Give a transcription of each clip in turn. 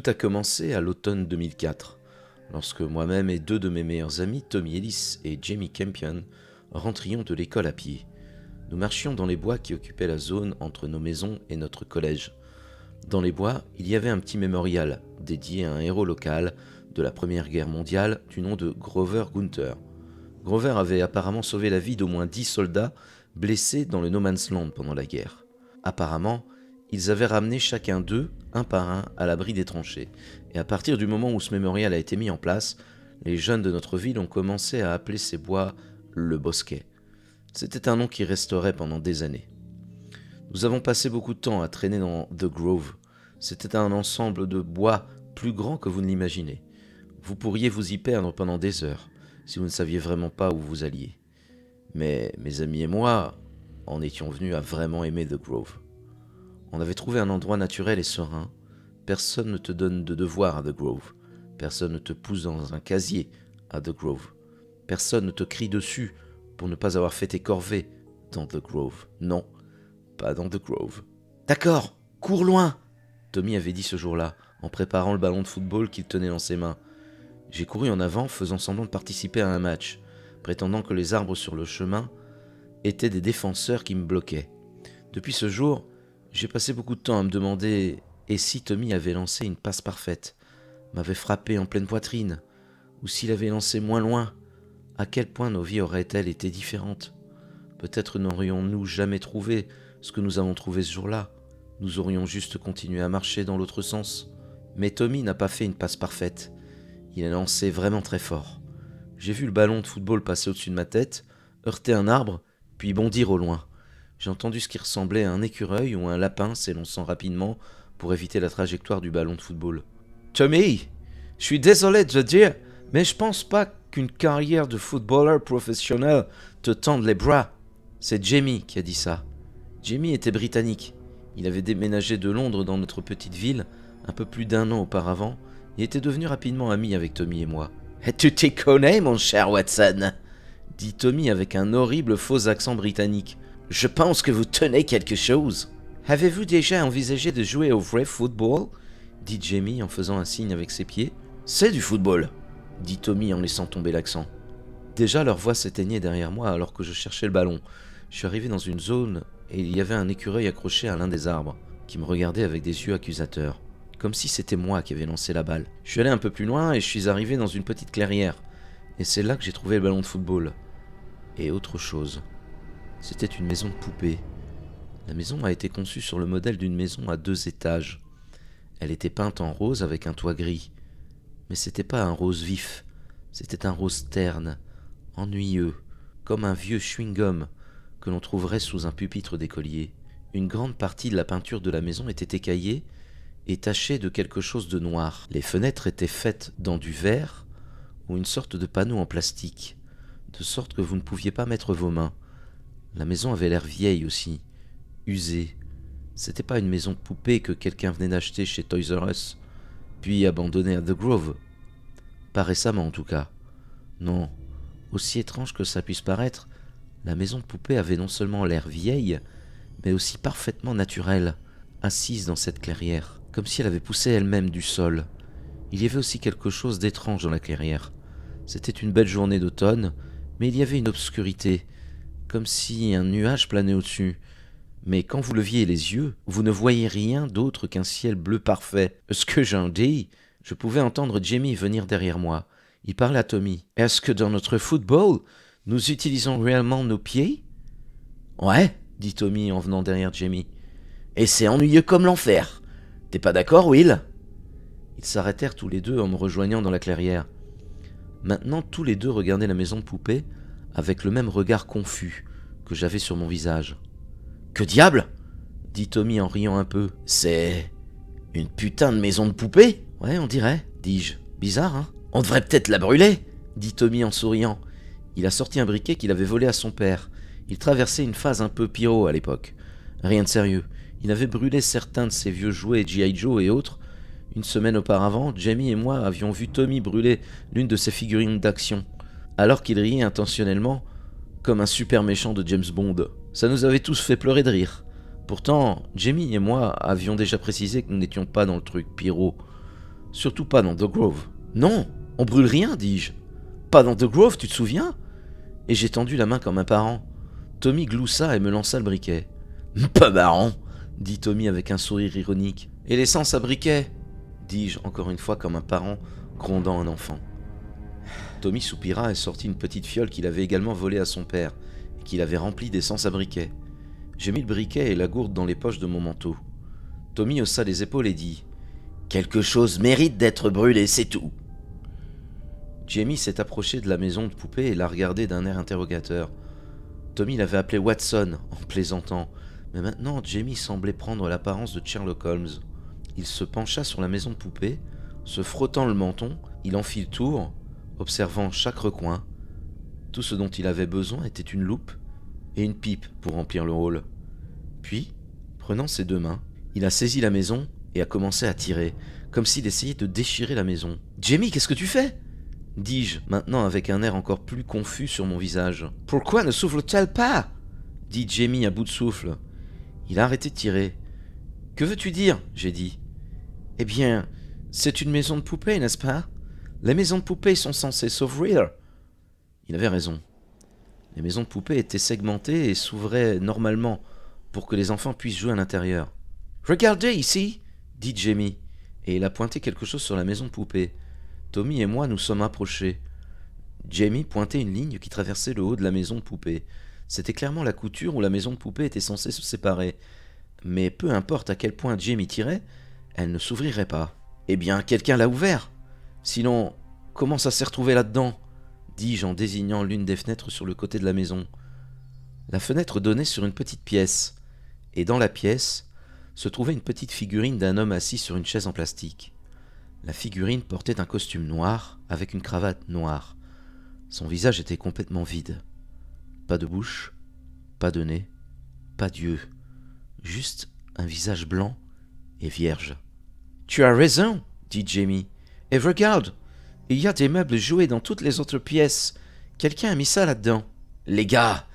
Tout a commencé à l'automne 2004, lorsque moi-même et deux de mes meilleurs amis, Tommy Ellis et Jamie Campion, rentrions de l'école à pied. Nous marchions dans les bois qui occupaient la zone entre nos maisons et notre collège. Dans les bois, il y avait un petit mémorial dédié à un héros local de la Première Guerre mondiale du nom de Grover Gunther. Grover avait apparemment sauvé la vie d'au moins 10 soldats blessés dans le No Man's Land pendant la guerre. Apparemment, ils avaient ramené chacun d'eux, un par un, à l'abri des tranchées. Et à partir du moment où ce mémorial a été mis en place, les jeunes de notre ville ont commencé à appeler ces bois le Bosquet. C'était un nom qui resterait pendant des années. Nous avons passé beaucoup de temps à traîner dans The Grove. C'était un ensemble de bois plus grand que vous ne l'imaginez. Vous pourriez vous y perdre pendant des heures, si vous ne saviez vraiment pas où vous alliez. Mais mes amis et moi en étions venus à vraiment aimer The Grove. On avait trouvé un endroit naturel et serein. Personne ne te donne de devoir à The Grove. Personne ne te pousse dans un casier à The Grove. Personne ne te crie dessus pour ne pas avoir fait tes corvées dans The Grove. Non, pas dans The Grove. « D'accord, cours loin !» Tommy avait dit ce jour-là, en préparant le ballon de football qu'il tenait dans ses mains. J'ai couru en avant, faisant semblant de participer à un match, prétendant que les arbres sur le chemin étaient des défenseurs qui me bloquaient. Depuis ce jour, j'ai passé beaucoup de temps à me demander et si Tommy avait lancé une passe parfaite, m'avait frappé en pleine poitrine, ou s'il avait lancé moins loin, à quel point nos vies auraient-elles été différentes. Peut-être n'aurions-nous jamais trouvé ce que nous avons trouvé ce jour-là. Nous aurions juste continué à marcher dans l'autre sens. Mais Tommy n'a pas fait une passe parfaite. Il a lancé vraiment très fort. J'ai vu le ballon de football passer au-dessus de ma tête, heurter un arbre, puis bondir au loin. J'ai entendu ce qui ressemblait à un écureuil ou un lapin s'élançant rapidement pour éviter la trajectoire du ballon de football. « Tommy, je suis désolé de te dire, mais je pense pas qu'une carrière de footballeur professionnel te tende les bras. » C'est Jamie qui a dit ça. Jamie était britannique. Il avait déménagé de Londres dans notre petite ville un peu plus d'1 an auparavant et était devenu rapidement ami avec Tommy et moi. « Tu t'y connais, mon cher Watson ?» dit Tommy avec un horrible faux accent britannique. « Je pense que vous tenez quelque chose. »« Avez-vous déjà envisagé de jouer au vrai football ?» dit Jamie en faisant un signe avec ses pieds. « C'est du football !» dit Tommy en laissant tomber l'accent. Déjà, leur voix s'éteignait derrière moi alors que je cherchais le ballon. Je suis arrivé dans une zone et il y avait un écureuil accroché à l'un des arbres qui me regardait avec des yeux accusateurs, comme si c'était moi qui avais lancé la balle. Je suis allé un peu plus loin et je suis arrivé dans une petite clairière. Et c'est là que j'ai trouvé le ballon de football. Et autre chose. C'était une maison de poupée. La maison a été conçue sur le modèle d'une maison à 2 étages. Elle était peinte en rose avec un toit gris. Mais c'était pas un rose vif. C'était un rose terne, ennuyeux, comme un vieux chewing-gum que l'on trouverait sous un pupitre d'écolier. Une grande partie de la peinture de la maison était écaillée et tachée de quelque chose de noir. Les fenêtres étaient faites dans du verre ou une sorte de panneau en plastique, de sorte que vous ne pouviez pas mettre vos mains. La maison avait l'air vieille aussi, usée. C'était pas une maison de poupée que quelqu'un venait d'acheter chez Toys R Us, puis abandonnée à The Grove. Pas récemment en tout cas. Non, aussi étrange que ça puisse paraître, la maison de poupée avait non seulement l'air vieille, mais aussi parfaitement naturelle, assise dans cette clairière, comme si elle avait poussé elle-même du sol. Il y avait aussi quelque chose d'étrange dans la clairière. C'était une belle journée d'automne, mais il y avait une obscurité, comme si un nuage planait au-dessus. Mais quand vous leviez les yeux, vous ne voyiez rien d'autre qu'un ciel bleu parfait. Ce que j'en dis, je pouvais entendre Jamie venir derrière moi. Il parlait à Tommy. « Est-ce que dans notre football, nous utilisons réellement nos pieds ?»« Ouais, » dit Tommy en venant derrière Jamie. « Et c'est ennuyeux comme l'enfer. T'es pas d'accord, Will ?» Ils s'arrêtèrent tous les deux en me rejoignant dans la clairière. Maintenant, tous les deux regardaient la maison de poupée avec le même regard confus que j'avais sur mon visage. « Que diable ?» dit Tommy en riant un peu. « C'est une putain de maison de poupée ?» ?»« Ouais, on dirait, dis-je. Bizarre, hein ? » ?»« On devrait peut-être la brûler ?» dit Tommy en souriant. Il a sorti un briquet qu'il avait volé à son père. Il traversait une phase un peu pyro à l'époque. Rien de sérieux. Il avait brûlé certains de ses vieux jouets G.I. Joe et autres. Une semaine auparavant, Jamie et moi avions vu Tommy brûler l'une de ses figurines d'action, alors qu'il riait intentionnellement, comme un super méchant de James Bond. Ça nous avait tous fait pleurer de rire. Pourtant, Jamie et moi avions déjà précisé que nous n'étions pas dans le truc pyro. Surtout pas dans The Grove. Non, on brûle rien, dis-je. Pas dans The Grove, tu te souviens? Et j'ai tendu la main comme un parent. Tommy gloussa et me lança le briquet. Pas marrant, dit Tommy avec un sourire ironique. Et l'essence à briquet, dis-je encore une fois comme un parent grondant un enfant. Tommy soupira et sortit une petite fiole qu'il avait également volée à son père et qu'il avait remplie d'essence à briquet. J'ai mis le briquet et la gourde dans les poches de mon manteau. Tommy haussa les épaules et dit « Quelque chose mérite d'être brûlé, c'est tout !» Jamie s'est approché de la maison de poupée et l'a regardé d'un air interrogateur. Tommy l'avait appelé Watson en plaisantant, mais maintenant Jamie semblait prendre l'apparence de Sherlock Holmes. Il se pencha sur la maison de poupée, se frottant le menton, il en fit le tour, observant chaque recoin. Tout ce dont il avait besoin était une loupe et une pipe pour remplir le rôle. Puis, prenant ses deux mains, il a saisi la maison et a commencé à tirer, comme s'il essayait de déchirer la maison. « Jamie, qu'est-ce que tu fais ?» dis-je, maintenant avec un air encore plus confus sur mon visage. « Pourquoi ne s'ouvre-t-elle pas ?» dit Jamie à bout de souffle. Il a arrêté de tirer. « Que veux-tu dire ?» j'ai dit. « Eh bien, c'est une maison de poupée, n'est-ce pas? Les maisons de poupées sont censées s'ouvrir. » Il avait raison. Les maisons de poupées étaient segmentées et s'ouvraient normalement pour que les enfants puissent jouer à l'intérieur. « Regardez ici !» dit Jamie, et il a pointé quelque chose sur la maison de poupée. Tommy et moi nous sommes approchés. Jamie pointait une ligne qui traversait le haut de la maison de poupée. C'était clairement la couture où la maison de poupée était censée se séparer. Mais peu importe à quel point Jamie tirait, elle ne s'ouvrirait pas. « Eh bien, quelqu'un l'a ouvert. Sinon, comment ça s'est retrouvé là-dedans ?» dis-je en désignant l'une des fenêtres sur le côté de la maison. La fenêtre donnait sur une petite pièce, et dans la pièce se trouvait une petite figurine d'un homme assis sur une chaise en plastique. La figurine portait un costume noir avec une cravate noire. Son visage était complètement vide. Pas de bouche, pas de nez, pas d'yeux. Juste un visage blanc et vierge. « Tu as raison, dit Jamie. Et regarde, il y a des meubles jouets dans toutes les autres pièces. Quelqu'un a mis ça là-dedans. »« Les gars,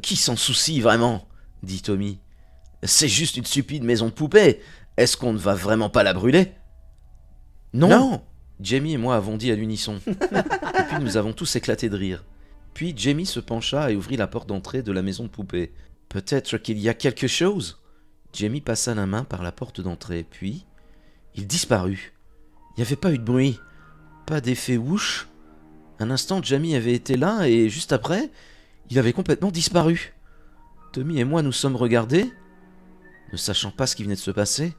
qui s'en soucie vraiment ?» dit Tommy. « C'est juste une stupide maison de poupée. Est-ce qu'on ne va vraiment pas la brûler ?»« Non !» Jamie et moi avons dit à l'unisson. Et puis nous avons tous éclaté de rire. Puis Jamie se pencha et ouvrit la porte d'entrée de la maison de poupée. « Peut-être qu'il y a quelque chose ?» Jamie passa la main par la porte d'entrée, puis il disparut. Il n'y avait pas eu de bruit, pas d'effet whoosh. Un instant, Jamie avait été là et juste après, il avait complètement disparu. Tommy et moi nous sommes regardés. Ne sachant pas ce qui venait de se passer,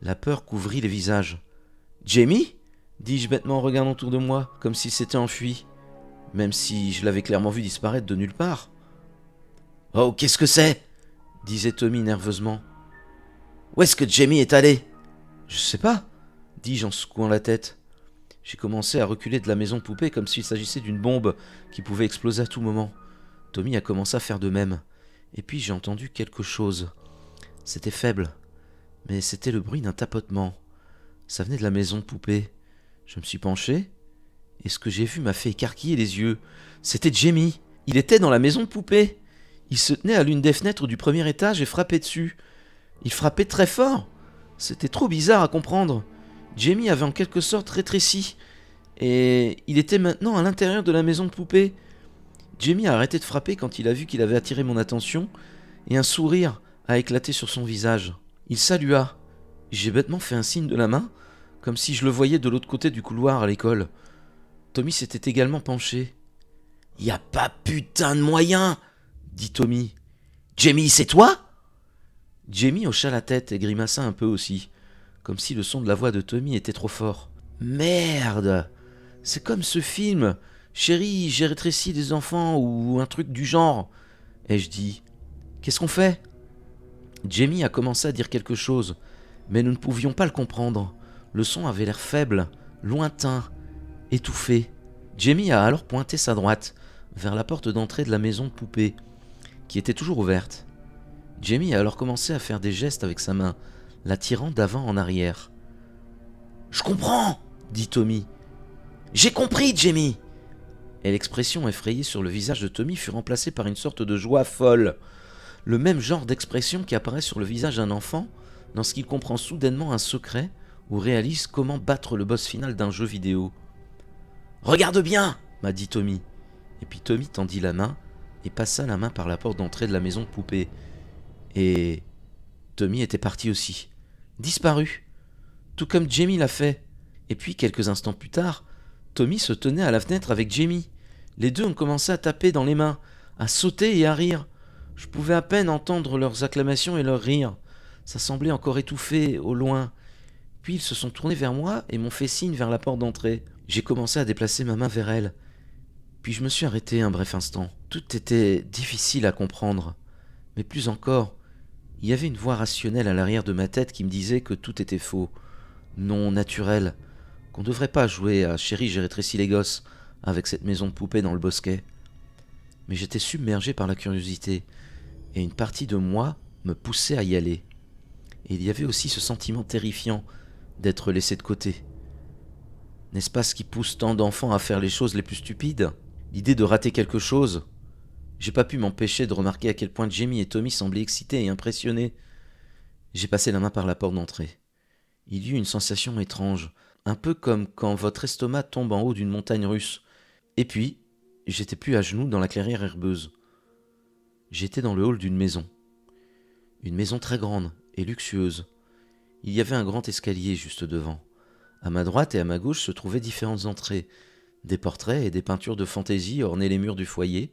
la peur couvrit les visages. « Jamie ?» dis-je bêtement en regardant autour de moi, comme s'il s'était enfui, même si je l'avais clairement vu disparaître de nulle part. « Oh, qu'est-ce que c'est ?» disait Tommy nerveusement. « Où est-ce que Jamie est allé ?»« Je sais pas, » dis-je en secouant la tête. J'ai commencé à reculer de la maison de poupée comme s'il s'agissait d'une bombe qui pouvait exploser à tout moment. Tommy a commencé à faire de même. Et puis j'ai entendu quelque chose. C'était faible, mais c'était le bruit d'un tapotement. Ça venait de la maison de poupée. Je me suis penché, et ce que j'ai vu m'a fait écarquiller les yeux. C'était Jamie. Il était dans la maison de poupée. Il se tenait à l'une des fenêtres du premier étage et frappait dessus. Il frappait très fort. C'était trop bizarre à comprendre. Jamie avait en quelque sorte rétréci, et il était maintenant à l'intérieur de la maison de poupée. Jamie a arrêté de frapper quand il a vu qu'il avait attiré mon attention, et un sourire a éclaté sur son visage. Il salua. J'ai bêtement fait un signe de la main, comme si je le voyais de l'autre côté du couloir à l'école. Tommy s'était également penché. « Y a pas putain de moyen !» dit Tommy. « Jamie, c'est toi ?» Jamie hocha la tête et grimaça un peu aussi, comme si le son de la voix de Tommy était trop fort. « Merde ! C'est comme ce film, Chérie, j'ai rétréci des enfants ou un truc du genre. » ai-je dit. « Qu'est-ce qu'on fait ?» Jamie a commencé à dire quelque chose, mais nous ne pouvions pas le comprendre. Le son avait l'air faible, lointain, étouffé. Jamie a alors pointé sa droite, vers la porte d'entrée de la maison de poupée, qui était toujours ouverte. Jamie a alors commencé à faire des gestes avec sa main, la tirant d'avant en arrière. « Je comprends !» dit Tommy. « J'ai compris, Jamie !» Et l'expression effrayée sur le visage de Tommy fut remplacée par une sorte de joie folle, le même genre d'expression qui apparaît sur le visage d'un enfant lorsqu'il comprend soudainement un secret ou réalise comment battre le boss final d'un jeu vidéo. « Regarde bien !» m'a dit Tommy. Et puis Tommy tendit la main et passa la main par la porte d'entrée de la maison de poupée. Et Tommy était parti aussi. Disparu. Tout comme Jamie l'a fait. Et puis, quelques instants plus tard, Tommy se tenait à la fenêtre avec Jamie. Les deux ont commencé à taper dans les mains, à sauter et à rire. Je pouvais à peine entendre leurs acclamations et leurs rires. Ça semblait encore étouffé au loin. Puis ils se sont tournés vers moi et m'ont fait signe vers la porte d'entrée. J'ai commencé à déplacer ma main vers elle. Puis je me suis arrêté un bref instant. Tout était difficile à comprendre. Mais plus encore, il y avait une voix rationnelle à l'arrière de ma tête qui me disait que tout était faux, non naturel, qu'on ne devrait pas jouer à Chérie, j'ai rétréci les gosses avec cette maison de poupée dans le bosquet. Mais j'étais submergé par la curiosité, et une partie de moi me poussait à y aller. Et il y avait aussi ce sentiment terrifiant d'être laissé de côté. N'est-ce pas ce qui pousse tant d'enfants à faire les choses les plus stupides ? L'idée de rater quelque chose. J'ai pas pu m'empêcher de remarquer à quel point Jamie et Tommy semblaient excités et impressionnés. J'ai passé la main par la porte d'entrée. Il y eut une sensation étrange, un peu comme quand votre estomac tombe en haut d'une montagne russe. Et puis, j'étais plus à genoux dans la clairière herbeuse. J'étais dans le hall d'une maison. Une maison très grande et luxueuse. Il y avait un grand escalier juste devant. À ma droite et à ma gauche se trouvaient différentes entrées. Des portraits et des peintures de fantaisie ornaient les murs du foyer,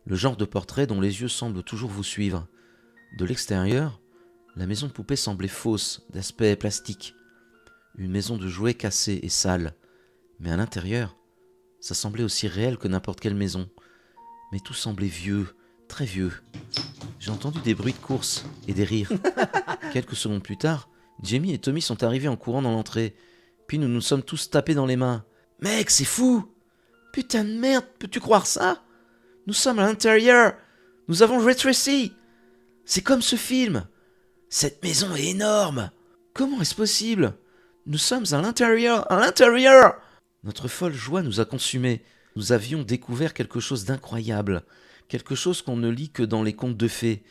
le genre de portrait dont les yeux semblent toujours vous suivre. De l'extérieur, la maison de poupée semblait fausse, d'aspect plastique. Une maison de jouets cassée et sale. Mais à l'intérieur, ça semblait aussi réel que n'importe quelle maison. Mais tout semblait vieux, très vieux. J'ai entendu des bruits de course et des rires. Quelques secondes plus tard, Jamie et Tommy sont arrivés en courant dans l'entrée. Puis nous nous sommes tous tapés dans les mains. « Mec, c'est fou ! Putain de merde, peux-tu croire ça ? Nous sommes à l'intérieur. Nous avons rétréci. C'est comme ce film. Cette maison est énorme. Comment est-ce possible ? Nous sommes à l'intérieur, à l'intérieur !» Notre folle joie nous a consumés. Nous avions découvert quelque chose d'incroyable. Quelque chose qu'on ne lit que dans les contes de fées.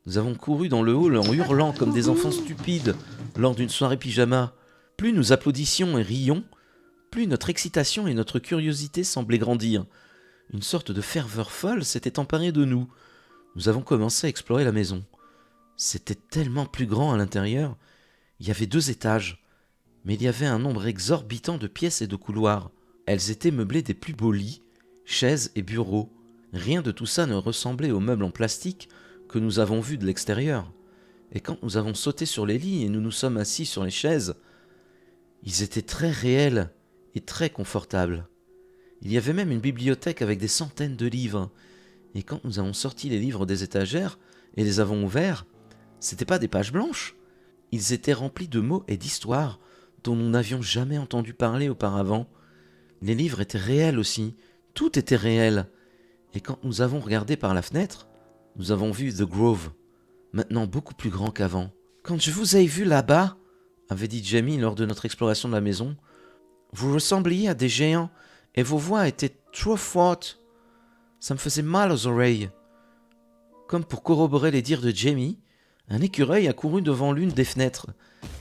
Nous avons couru dans le hall en hurlant comme des enfants stupides lors d'une soirée pyjama. Plus nous applaudissions et rions, plus notre excitation et notre curiosité semblaient grandir. Une sorte de ferveur folle s'était emparée de nous. Nous avons commencé à explorer la maison. C'était tellement plus grand à l'intérieur. Il y avait 2 étages, mais il y avait un nombre exorbitant de pièces et de couloirs. Elles étaient meublées des plus beaux lits, chaises et bureaux. Rien de tout ça ne ressemblait aux meubles en plastique que nous avons vus de l'extérieur. Et quand nous avons sauté sur les lits et nous nous sommes assis sur les chaises, ils étaient très réels et très confortables. Il y avait même une bibliothèque avec des centaines de livres. Et quand nous avons sorti les livres des étagères et les avons ouverts, c'était pas des pages blanches. Ils étaient remplis de mots et d'histoires dont nous n'avions jamais entendu parler auparavant. Les livres étaient réels aussi. Tout était réel. Et quand nous avons regardé par la fenêtre, nous avons vu The Grove, maintenant beaucoup plus grand qu'avant. « Quand je vous ai vu là-bas, » avait dit Jamie lors de notre exploration de la maison, « vous ressembliez à des géants et vos voix étaient trop fortes. Ça me faisait mal aux oreilles. » Comme pour corroborer les dires de Jamie, un écureuil a couru devant l'une des fenêtres,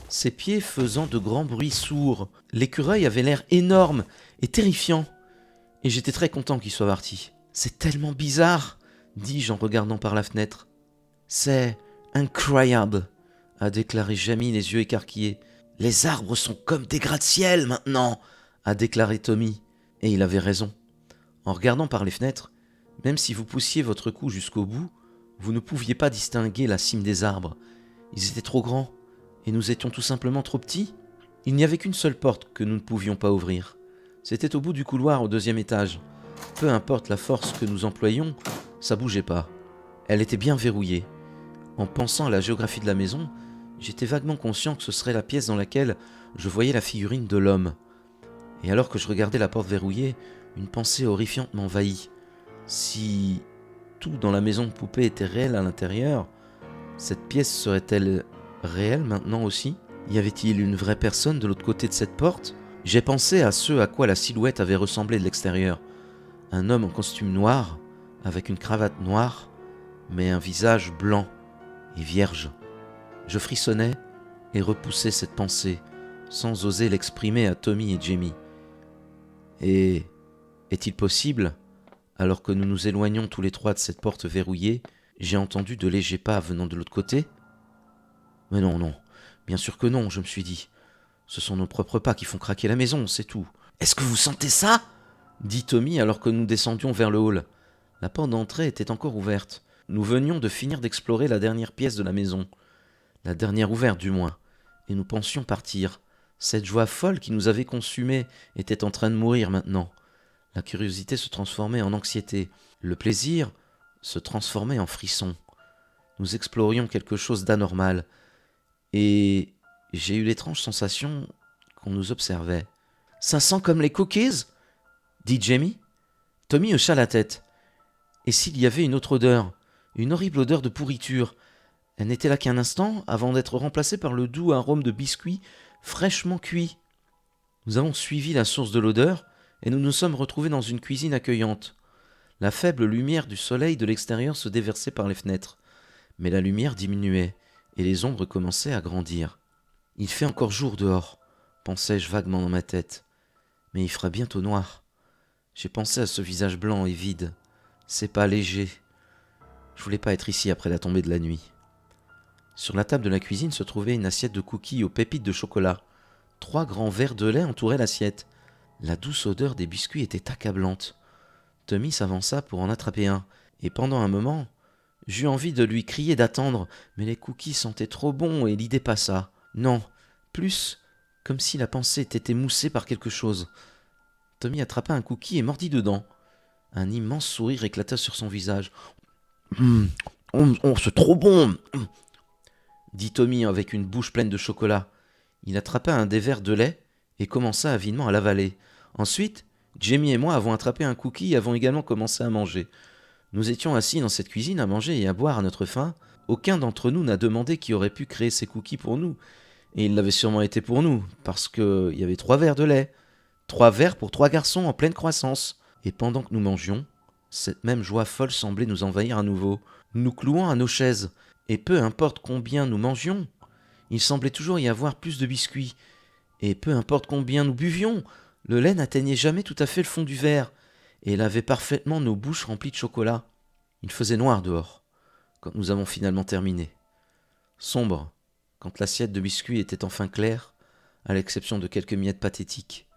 ses pieds faisant de grands bruits sourds. L'écureuil avait l'air énorme et terrifiant, et j'étais très content qu'il soit parti. « C'est tellement bizarre, » dis-je en regardant par la fenêtre. « C'est incroyable, » a déclaré Jamie les yeux écarquillés. « Les arbres sont comme des gratte-ciel maintenant, » a déclaré Tommy, et il avait raison. En regardant par les fenêtres, même si vous poussiez votre cou jusqu'au bout, vous ne pouviez pas distinguer la cime des arbres. Ils étaient trop grands, et nous étions tout simplement trop petits. Il n'y avait qu'une seule porte que nous ne pouvions pas ouvrir. C'était au bout du couloir au 2e étage. Peu importe la force que nous employions, ça bougeait pas. Elle était bien verrouillée. En pensant à la géographie de la maison, j'étais vaguement conscient que ce serait la pièce dans laquelle je voyais la figurine de l'homme. Et alors que je regardais la porte verrouillée, une pensée horrifiante m'envahit. Si tout dans la maison de poupée était réel à l'intérieur, cette pièce serait-elle réelle maintenant aussi ? Y avait-il une vraie personne de l'autre côté de cette porte ? J'ai pensé à ce à quoi la silhouette avait ressemblé de l'extérieur. Un homme en costume noir, avec une cravate noire, mais un visage blanc et vierge. Je frissonnais et repoussais cette pensée, sans oser l'exprimer à Tommy et Jamie. Et est-il possible, alors que nous nous éloignons tous les trois de cette porte verrouillée, j'ai entendu de légers pas venant de l'autre côté ? Mais non, non, bien sûr que non, je me suis dit. Ce sont nos propres pas qui font craquer la maison, c'est tout. « Est-ce que vous sentez ça ?» dit Tommy alors que nous descendions vers le hall. La porte d'entrée était encore ouverte. Nous venions de finir d'explorer la dernière pièce de la maison. La dernière ouverte du moins. Et nous pensions partir. Cette joie folle qui nous avait consumés était en train de mourir maintenant. La curiosité se transformait en anxiété. Le plaisir se transformait en frisson. Nous explorions quelque chose d'anormal. Et j'ai eu l'étrange sensation qu'on nous observait. « Ça sent comme les cookies ?» dit Jamie. Tommy hocha la tête. Et s'il y avait une autre odeur, une horrible odeur de pourriture. Elle n'était là qu'un instant avant d'être remplacée par le doux arôme de biscuits fraîchement cuits. Nous avons suivi la source de l'odeur et nous nous sommes retrouvés dans une cuisine accueillante. La faible lumière du soleil de l'extérieur se déversait par les fenêtres, mais la lumière diminuait et les ombres commençaient à grandir. « Il fait encore jour dehors », pensais-je vaguement dans ma tête, mais il fera bientôt noir. J'ai pensé à ce visage blanc et vide, ces pas légers. Je voulais pas être ici après la tombée de la nuit. Sur la table de la cuisine se trouvait une assiette de cookies aux pépites de chocolat. 3 grands verres de lait entouraient l'assiette. La douce odeur des biscuits était accablante. Tommy s'avança pour en attraper un, et pendant un moment, j'eus envie de lui crier d'attendre, mais les cookies sentaient trop bon et l'idée passa. Non, plus comme si la pensée était émoussée par quelque chose. Tommy attrapa un cookie et mordit dedans. Un immense sourire éclata sur son visage. C'est trop bon !» dit Tommy avec une bouche pleine de chocolat. Il attrapa un des verres de lait et commença avidement à l'avaler. Ensuite, Jamie et moi avons attrapé un cookie et avons également commencé à manger. Nous étions assis dans cette cuisine à manger et à boire à notre faim. Aucun d'entre nous n'a demandé qui aurait pu créer ces cookies pour nous. Et il l'avait sûrement été pour nous, parce qu'il y avait 3 verres de lait. 3 verres pour 3 garçons en pleine croissance. Et pendant que nous mangions, cette même joie folle semblait nous envahir à nouveau. Nous clouant à nos chaises, et peu importe combien nous mangions, il semblait toujours y avoir plus de biscuits. Et peu importe combien nous buvions, le lait n'atteignait jamais tout à fait le fond du verre, et lavait parfaitement nos bouches remplies de chocolat. Il faisait noir dehors, quand nous avons finalement terminé. Sombre, quand l'assiette de biscuits était enfin claire, à l'exception de quelques miettes pathétiques.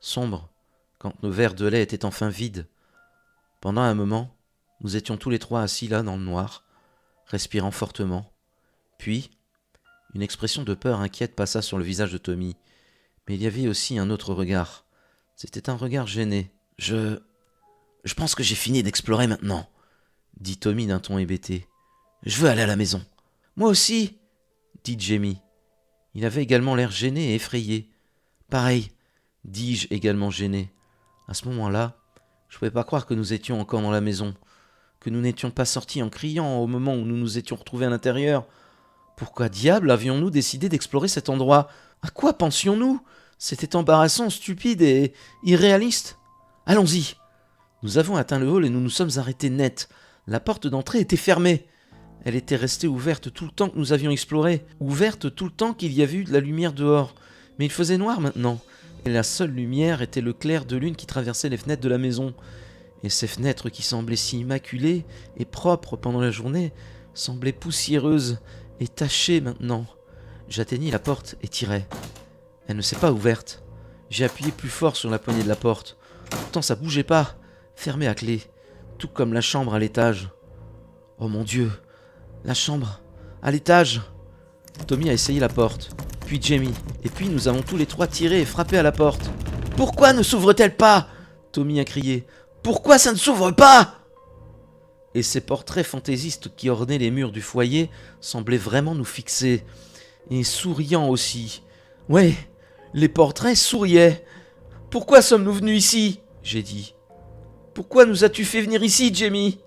Sombre, quand nos verres de lait étaient enfin vides. Pendant un moment, nous étions tous les 3 assis là dans le noir, respirant fortement. Puis, une expression de peur inquiète passa sur le visage de Tommy. Mais il y avait aussi un autre regard. C'était un regard gêné. « Je pense que j'ai fini d'explorer maintenant, » dit Tommy d'un ton hébété. « Je veux aller à la maison. »« Moi aussi, » dit Jamie. Il avait également l'air gêné et effrayé. « Pareil, » dis-je également gêné. À ce moment-là, je ne pouvais pas croire que nous étions encore dans la maison, que nous n'étions pas sortis en criant au moment où nous nous étions retrouvés à l'intérieur. Pourquoi diable avions-nous décidé d'explorer cet endroit ? À quoi pensions-nous ? C'était embarrassant, stupide et irréaliste. Allons-y. Nous avons atteint le hall et nous nous sommes arrêtés net. La porte d'entrée était fermée. Elle était restée ouverte tout le temps que nous avions exploré, ouverte tout le temps qu'il y avait eu de la lumière dehors. Mais il faisait noir maintenant, et la seule lumière était le clair de lune qui traversait les fenêtres de la maison. Et ces fenêtres qui semblaient si immaculées et propres pendant la journée, semblaient poussiéreuses et tachées maintenant. J'atteignis la porte et tirai. Elle ne s'est pas ouverte. J'ai appuyé plus fort sur la poignée de la porte. Pourtant ça bougeait pas, fermée à clé, tout comme la chambre à l'étage. Oh mon Dieu, la chambre à l'étage. Tommy a essayé la porte, puis Jamie, et puis nous avons tous les 3 tiré et frappé à la porte. « Pourquoi ne s'ouvre-t-elle pas ?» Tommy a crié. « Pourquoi ça ne s'ouvre pas ?» Et ces portraits fantaisistes qui ornaient les murs du foyer semblaient vraiment nous fixer, et souriants aussi. Ouais, les portraits souriaient. « Pourquoi sommes-nous venus ici ?» j'ai dit. « Pourquoi nous as-tu fait venir ici, Jamie ?»«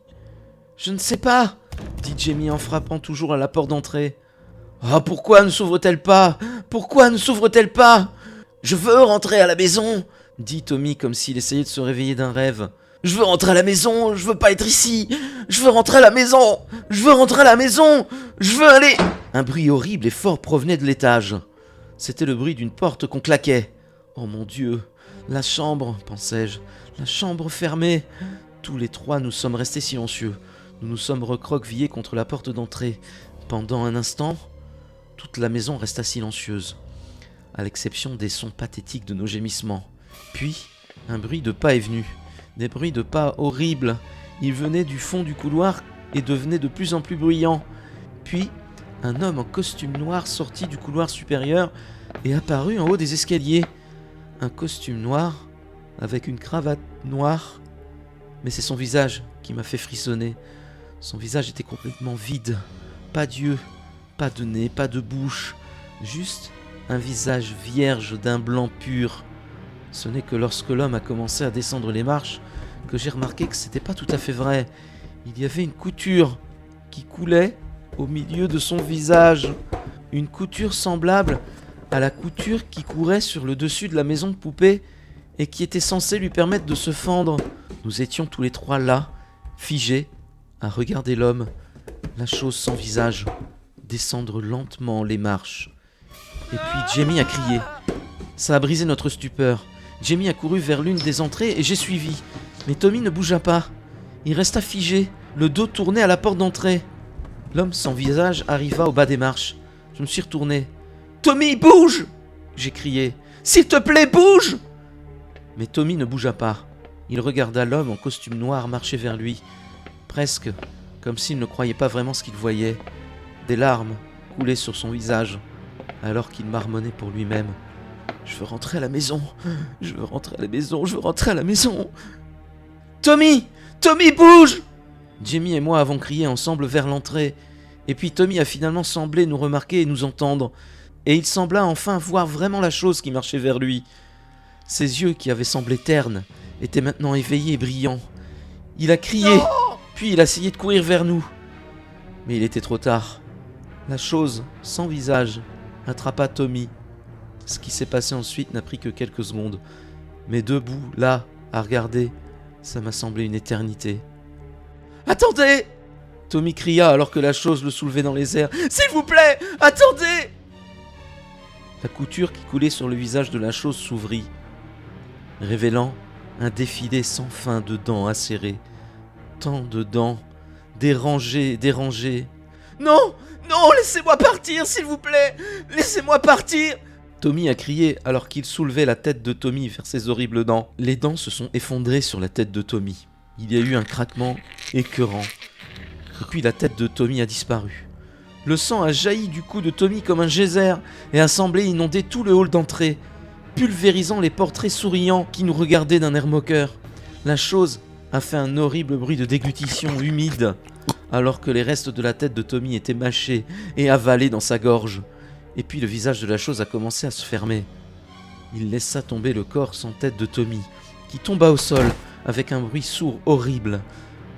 Je ne sais pas, » dit Jamie en frappant toujours à la porte d'entrée. « Ah, pourquoi ne s'ouvre-t-elle pas ? Pourquoi ne s'ouvre-t-elle pas ? Je veux rentrer à la maison !» dit Tommy comme s'il essayait de se réveiller d'un rêve. « Je veux rentrer à la maison, je veux pas être ici. Je veux rentrer à la maison, je veux rentrer à la maison, je veux aller... » Un bruit horrible et fort provenait de l'étage. C'était le bruit d'une porte qu'on claquait. Oh mon Dieu, la chambre, pensais-je, la chambre fermée. Tous les trois, nous sommes restés silencieux. Nous nous sommes recroquevillés contre la porte d'entrée. Pendant un instant, toute la maison resta silencieuse, à l'exception des sons pathétiques de nos gémissements. Puis, un bruit de pas est venu. Des bruits de pas horribles. Ils venaient du fond du couloir et devenaient de plus en plus bruyants. Puis, un homme en costume noir sortit du couloir supérieur et apparut en haut des escaliers. Un costume noir, avec une cravate noire. Mais c'est son visage qui m'a fait frissonner. Son visage était complètement vide. Pas d'yeux, pas de nez, pas de bouche. Juste un visage vierge d'un blanc pur. Ce n'est que lorsque l'homme a commencé à descendre les marches que j'ai remarqué que c'était pas tout à fait vrai. Il y avait une couture qui coulait au milieu de son visage. Une couture semblable à la couture qui courait sur le dessus de la maison de poupée et qui était censée lui permettre de se fendre. Nous étions tous les trois là, figés, à regarder l'homme, la chose sans visage, descendre lentement les marches. Et puis Jamie a crié. Ça a brisé notre stupeur. Jamie a couru vers l'une des entrées et j'ai suivi. Mais Tommy ne bougea pas. Il resta figé, le dos tourné à la porte d'entrée. L'homme sans visage arriva au bas des marches. Je me suis retourné. « Tommy, bouge !» j'ai crié. « S'il te plaît, bouge !» Mais Tommy ne bougea pas. Il regarda l'homme en costume noir marcher vers lui, presque comme s'il ne croyait pas vraiment ce qu'il voyait. Des larmes coulaient sur son visage, alors qu'il marmonnait pour lui-même. « Je veux rentrer à la maison, je veux rentrer à la maison, je veux rentrer à la maison. »« Tommy, Tommy, bouge !» Jamie et moi avons crié ensemble vers l'entrée, et puis Tommy a finalement semblé nous remarquer et nous entendre, et il sembla enfin voir vraiment la chose qui marchait vers lui. Ses yeux, qui avaient semblé ternes, étaient maintenant éveillés et brillants. Il a crié, puis il a essayé de courir vers nous. Mais il était trop tard. La chose, sans visage, attrapa Tommy. Ce qui s'est passé ensuite n'a pris que quelques secondes. Mais debout, là, à regarder, ça m'a semblé une éternité. « Attendez !» Tommy cria alors que la chose le soulevait dans les airs. « S'il vous plaît, attendez !» La couture qui coulait sur le visage de la chose s'ouvrit, révélant un défilé sans fin de dents acérées. Tant de dents, dérangées, dérangées. « Non, non, laissez-moi partir, s'il vous plaît! Laissez-moi partir !» Tommy a crié alors qu'il soulevait la tête de Tommy vers ses horribles dents. Les dents se sont effondrées sur la tête de Tommy. Il y a eu un craquement écœurant. Et puis la tête de Tommy a disparu. Le sang a jailli du cou de Tommy comme un geyser et a semblé inonder tout le hall d'entrée, pulvérisant les portraits souriants qui nous regardaient d'un air moqueur. La chose a fait un horrible bruit de déglutition humide, alors que les restes de la tête de Tommy étaient mâchés et avalés dans sa gorge. Et puis le visage de la chose a commencé à se fermer. Il laissa tomber le corps sans tête de Tommy, qui tomba au sol avec un bruit sourd horrible.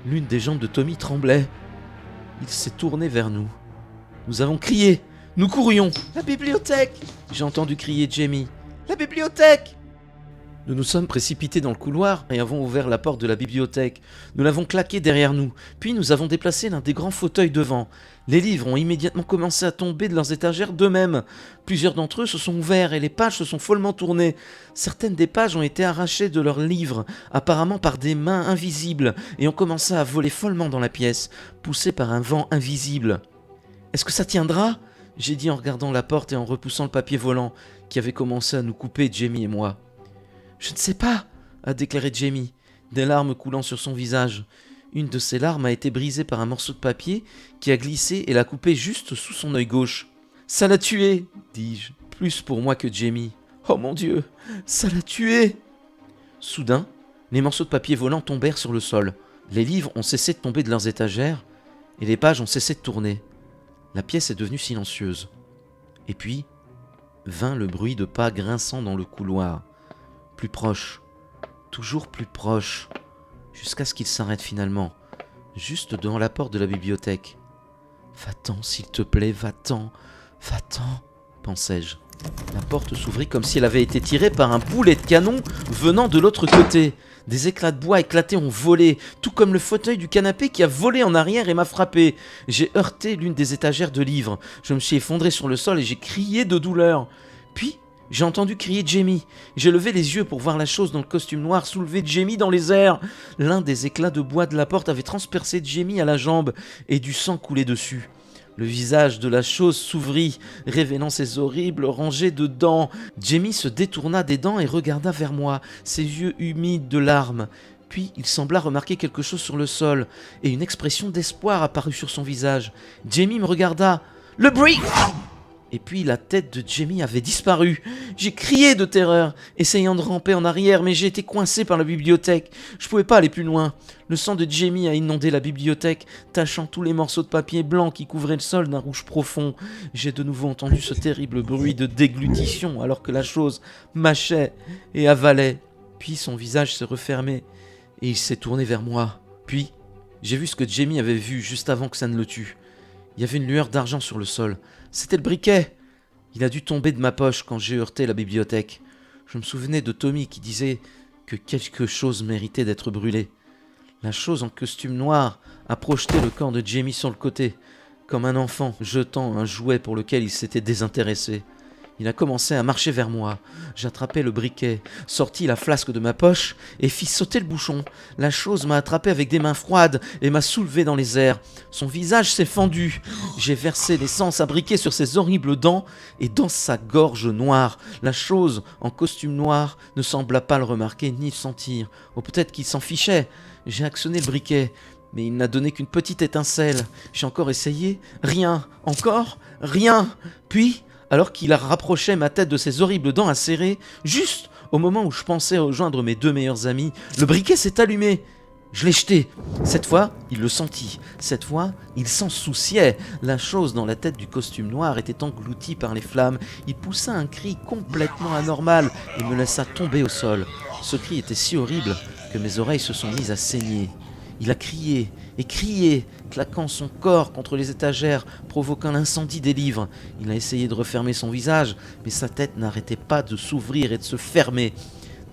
L'une des jambes de Tommy tremblait. Il s'est tourné vers nous. Nous avons crié. Nous courions. « La bibliothèque !» J'ai entendu crier Jamie. « La bibliothèque !» Nous nous sommes précipités dans le couloir et avons ouvert la porte de la bibliothèque. Nous l'avons claquée derrière nous. Puis nous avons déplacé l'un des grands fauteuils devant. Les livres ont immédiatement commencé à tomber de leurs étagères d'eux-mêmes. Plusieurs d'entre eux se sont ouverts et les pages se sont follement tournées. Certaines des pages ont été arrachées de leurs livres, apparemment par des mains invisibles, et ont commencé à voler follement dans la pièce, poussées par un vent invisible. « Est-ce que ça tiendra ?» j'ai dit en regardant la porte et en repoussant le papier volant qui avait commencé à nous couper, Jamie et moi. « Je ne sais pas, » a déclaré Jamie, des larmes coulant sur son visage. Une de ses larmes a été brisée par un morceau de papier qui a glissé et l'a coupé juste sous son œil gauche. « Ça l'a tué !» dis-je, plus pour moi que Jamie. « Oh mon Dieu, ça l'a tué !» Soudain, les morceaux de papier volants tombèrent sur le sol. Les livres ont cessé de tomber de leurs étagères et les pages ont cessé de tourner. La pièce est devenue silencieuse. Et puis, vint le bruit de pas grinçant dans le couloir. Plus proche, toujours plus proche, jusqu'à ce qu'il s'arrête finalement, juste devant la porte de la bibliothèque. « Va-t'en, s'il te plaît, va-t'en, va-t'en », pensais-je. La porte s'ouvrit comme si elle avait été tirée par un boulet de canon venant de l'autre côté. Des éclats de bois éclatés ont volé, tout comme le fauteuil du canapé qui a volé en arrière et m'a frappé. J'ai heurté l'une des étagères de livres. Je me suis effondré sur le sol et j'ai crié de douleur. Puis, j'ai entendu crier Jamie. J'ai levé les yeux pour voir la chose dans le costume noir soulever Jamie dans les airs. L'un des éclats de bois de la porte avait transpercé Jamie à la jambe et du sang coulait dessus. Le visage de la chose s'ouvrit, révélant ses horribles rangées de dents. Jamie se détourna des dents et regarda vers moi, ses yeux humides de larmes. Puis il sembla remarquer quelque chose sur le sol, et une expression d'espoir apparut sur son visage. Jamie me regarda. « Le brick !» Et puis la tête de Jamie avait disparu. J'ai crié de terreur, essayant de ramper en arrière, mais j'ai été coincé par la bibliothèque. Je pouvais pas aller plus loin. Le sang de Jamie a inondé la bibliothèque, tachant tous les morceaux de papier blanc qui couvraient le sol d'un rouge profond. J'ai de nouveau entendu ce terrible bruit de déglutition alors que la chose mâchait et avalait. Puis son visage s'est refermé et il s'est tourné vers moi. Puis j'ai vu ce que Jamie avait vu juste avant que ça ne le tue. Il y avait une lueur d'argent sur le sol. C'était le briquet. Il a dû tomber de ma poche quand j'ai heurté la bibliothèque. Je me souvenais de Tommy qui disait que quelque chose méritait d'être brûlé. La chose en costume noir a projeté le corps de Jamie sur le côté, comme un enfant jetant un jouet pour lequel il s'était désintéressé. Il a commencé à marcher vers moi. J'attrapai le briquet, sortis la flasque de ma poche et fis sauter le bouchon. La chose m'a attrapé avec des mains froides et m'a soulevé dans les airs. Son visage s'est fendu. J'ai versé l'essence à briquet sur ses horribles dents et dans sa gorge noire. La chose en costume noir ne sembla pas le remarquer ni le sentir. Ou peut-être qu'il s'en fichait. J'ai actionné le briquet, mais il n'a donné qu'une petite étincelle. J'ai encore essayé. Rien. Encore rien. Puis, alors qu'il rapprochait ma tête de ses horribles dents acérées, juste au moment où je pensais rejoindre mes deux meilleurs amis, le briquet s'est allumé. Je l'ai jeté. Cette fois, il le sentit. Cette fois, il s'en souciait. La chose dans la tête du costume noir était engloutie par les flammes. Il poussa un cri complètement anormal et me laissa tomber au sol. Ce cri était si horrible que mes oreilles se sont mises à saigner. Il a crié et crié, claquant son corps contre les étagères, provoquant l'incendie des livres. Il a essayé de refermer son visage, mais sa tête n'arrêtait pas de s'ouvrir et de se fermer,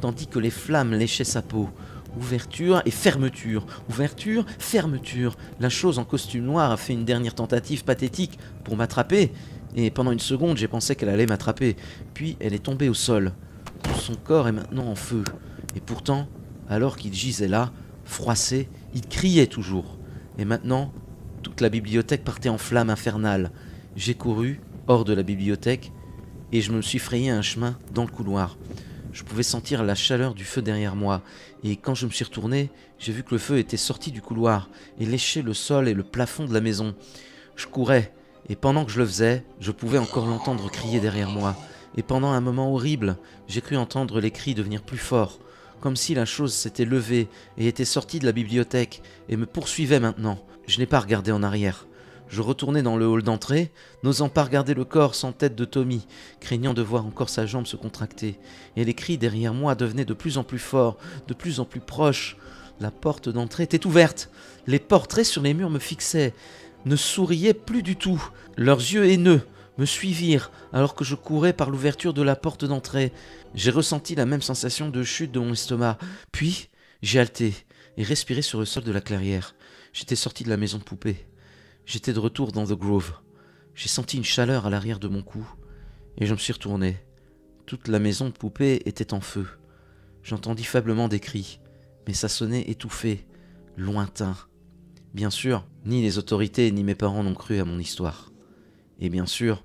tandis que les flammes léchaient sa peau. Ouverture et fermeture, ouverture, fermeture. La chose en costume noir a fait une dernière tentative pathétique pour m'attraper, et pendant une seconde j'ai pensé qu'elle allait m'attraper. Puis elle est tombée au sol. Son corps est maintenant en feu, et pourtant, alors qu'il gisait là, froissé, il criait toujours. Et maintenant, toute la bibliothèque partait en flammes infernales. J'ai couru hors de la bibliothèque et je me suis frayé un chemin dans le couloir. Je pouvais sentir la chaleur du feu derrière moi, et quand je me suis retourné, j'ai vu que le feu était sorti du couloir et léchait le sol et le plafond de la maison. Je courais, et pendant que je le faisais, je pouvais encore l'entendre crier derrière moi. Et pendant un moment horrible, j'ai cru entendre les cris devenir plus forts, comme si la chose s'était levée et était sortie de la bibliothèque et me poursuivait maintenant. Je n'ai pas regardé en arrière. Je retournai dans le hall d'entrée, n'osant pas regarder le corps sans tête de Tommy, craignant de voir encore sa jambe se contracter. Et les cris derrière moi devenaient de plus en plus forts, de plus en plus proches. La porte d'entrée était ouverte. Les portraits sur les murs me fixaient, ne souriaient plus du tout. Leurs yeux haineux me suivirent alors que je courais par l'ouverture de la porte d'entrée. J'ai ressenti la même sensation de chute de mon estomac. Puis, j'ai halté et respiré sur le sol de la clairière. J'étais sorti de la maison de poupée. J'étais de retour dans The Grove. J'ai senti une chaleur à l'arrière de mon cou et je me suis retourné. Toute la maison de poupée était en feu. J'entendis faiblement des cris, mais ça sonnait étouffé, lointain. Bien sûr, ni les autorités ni mes parents n'ont cru à mon histoire. Et bien sûr,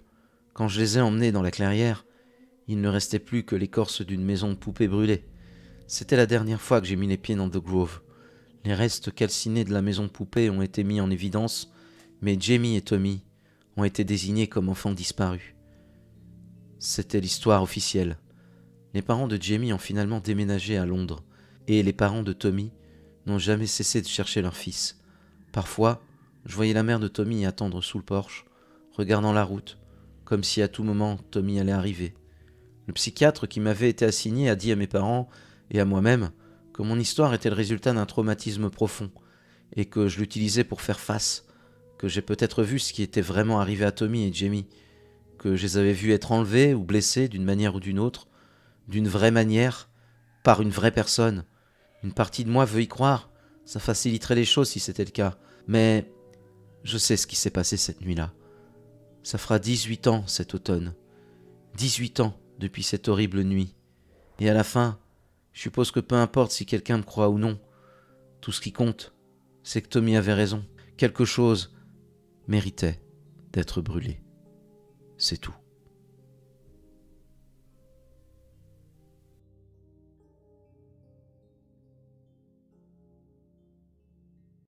quand je les ai emmenés dans la clairière, il ne restait plus que l'écorce d'une maison de poupée brûlée. C'était la dernière fois que j'ai mis les pieds dans The Grove. Les restes calcinés de la maison de poupée ont été mis en évidence, mais Jamie et Tommy ont été désignés comme enfants disparus. C'était l'histoire officielle. Les parents de Jamie ont finalement déménagé à Londres, et les parents de Tommy n'ont jamais cessé de chercher leur fils. Parfois, je voyais la mère de Tommy attendre sous le porche, regardant la route, comme si à tout moment Tommy allait arriver. Le psychiatre qui m'avait été assigné a dit à mes parents et à moi-même que mon histoire était le résultat d'un traumatisme profond et que je l'utilisais pour faire face, que j'ai peut-être vu ce qui était vraiment arrivé à Tommy et Jamie, que je les avais vus être enlevés ou blessés d'une manière ou d'une autre, d'une vraie manière, par une vraie personne. Une partie de moi veut y croire, ça faciliterait les choses si c'était le cas, mais je sais ce qui s'est passé cette nuit-là. Ça fera 18 ans cet automne. 18 ans depuis cette horrible nuit. Et à la fin, je suppose que peu importe si quelqu'un me croit ou non, tout ce qui compte, c'est que Tommy avait raison. Quelque chose méritait d'être brûlé. C'est tout.